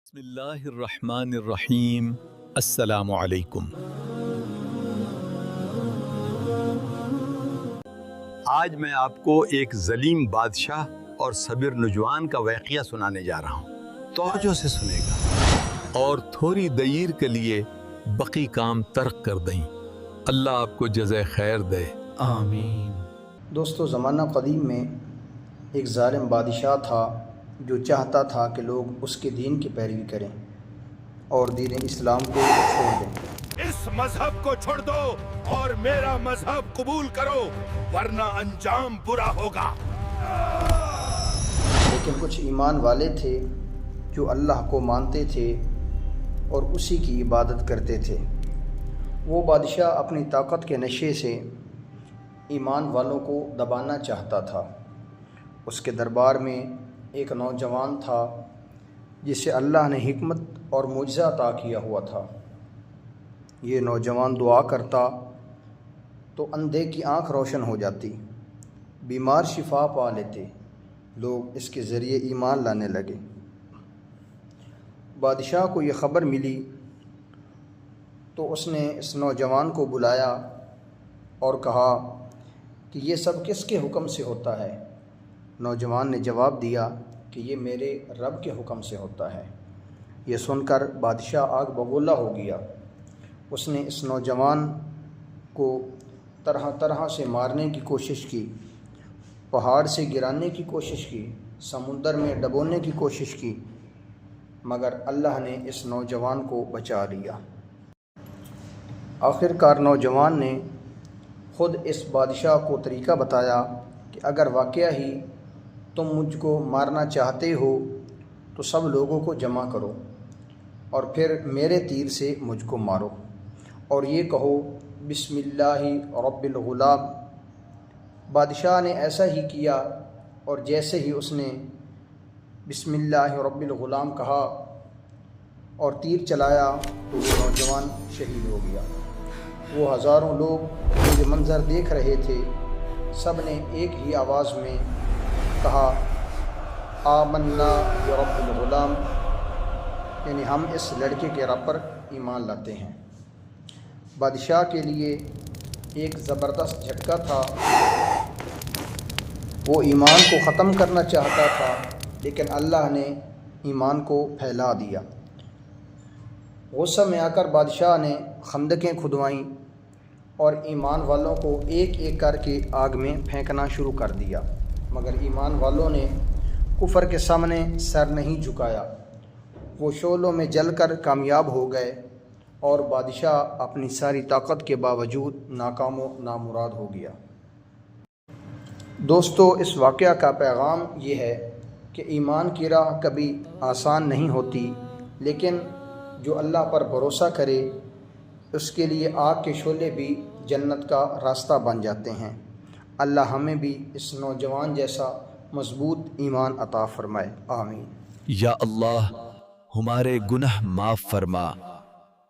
بسم اللہ الرحمن الرحیم۔ السلام علیکم۔ آج میں آپ کو ایک ظلیم بادشاہ اور صبر نوجوان کا واقعہ سنانے جا رہا ہوں۔ توجہ سے سنے گا اور تھوڑی دیر کے لیے بقی کام ترک کر دیں۔ اللہ آپ کو جزائے خیر دے، آمین۔ دوستو، زمانہ قدیم میں ایک ظالم بادشاہ تھا جو چاہتا تھا کہ لوگ اس کے دین کی پیروی کریں اور دین اسلام کو چھوڑ دیں۔ اس مذہب کو چھوڑ دو اور میرا مذہب قبول کرو ورنہ انجام برا ہوگا۔ لیکن کچھ ایمان والے تھے جو اللہ کو مانتے تھے اور اسی کی عبادت کرتے تھے۔ وہ بادشاہ اپنی طاقت کے نشے سے ایمان والوں کو دبانا چاہتا تھا۔ اس کے دربار میں ایک نوجوان تھا جسے اللہ نے حکمت اور معجزہ عطا کیا ہوا تھا۔ یہ نوجوان دعا کرتا تو اندھے کی آنکھ روشن ہو جاتی، بیمار شفا پا لیتے، لوگ اس کے ذریعے ایمان لانے لگے۔ بادشاہ کو یہ خبر ملی تو اس نے اس نوجوان کو بلایا اور کہا کہ یہ سب کس کے حکم سے ہوتا ہے؟ نوجوان نے جواب دیا کہ یہ میرے رب کے حکم سے ہوتا ہے۔ یہ سن کر بادشاہ آگ بگولا ہو گیا۔ اس نے اس نوجوان کو طرح طرح سے مارنے کی کوشش کی، پہاڑ سے گرانے کی کوشش کی، سمندر میں ڈبونے کی کوشش کی، مگر اللہ نے اس نوجوان کو بچا لیا۔ آخر کار نوجوان نے خود اس بادشاہ کو طریقہ بتایا کہ اگر واقعہ ہی تم مجھ کو مارنا چاہتے ہو تو سب لوگوں کو جمع کرو اور پھر میرے تیر سے مجھ کو مارو، اور یہ کہو بسم اللہ رب الغلام۔ بادشاہ نے ایسا ہی کیا، اور جیسے ہی اس نے بسم اللہ رب الغلام کہا اور تیر چلایا تو وہ نوجوان شہید ہو گیا۔ وہ ہزاروں لوگ جو یہ منظر دیکھ رہے تھے، سب نے ایک ہی آواز میں کہا آمنا برب الغلام، یعنی ہم اس لڑکے کے رب پر ایمان لاتے ہیں۔ بادشاہ کے لیے ایک زبردست جھٹکا تھا۔ وہ ایمان کو ختم کرنا چاہتا تھا، لیکن اللہ نے ایمان کو پھیلا دیا۔ غصہ میں آ کر بادشاہ نے خندقیں کھدوائیں اور ایمان والوں کو ایک ایک کر کے آگ میں پھینکنا شروع کر دیا، مگر ایمان والوں نے کفر کے سامنے سر نہیں جھکایا۔ وہ شعلوں میں جل کر کامیاب ہو گئے اور بادشاہ اپنی ساری طاقت کے باوجود ناکام و نامراد ہو گیا۔ دوستو، اس واقعہ کا پیغام یہ ہے کہ ایمان کی راہ کبھی آسان نہیں ہوتی، لیکن جو اللہ پر بھروسہ کرے اس کے لیے آگ کے شعلے بھی جنت کا راستہ بن جاتے ہیں۔ اللہ ہمیں بھی اس نوجوان جیسا مضبوط ایمان عطا فرمائے، آمین۔ یا اللہ، ہمارے گناہ معاف فرما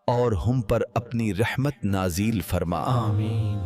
اور ہم پر اپنی رحمت نازل فرما، آمین۔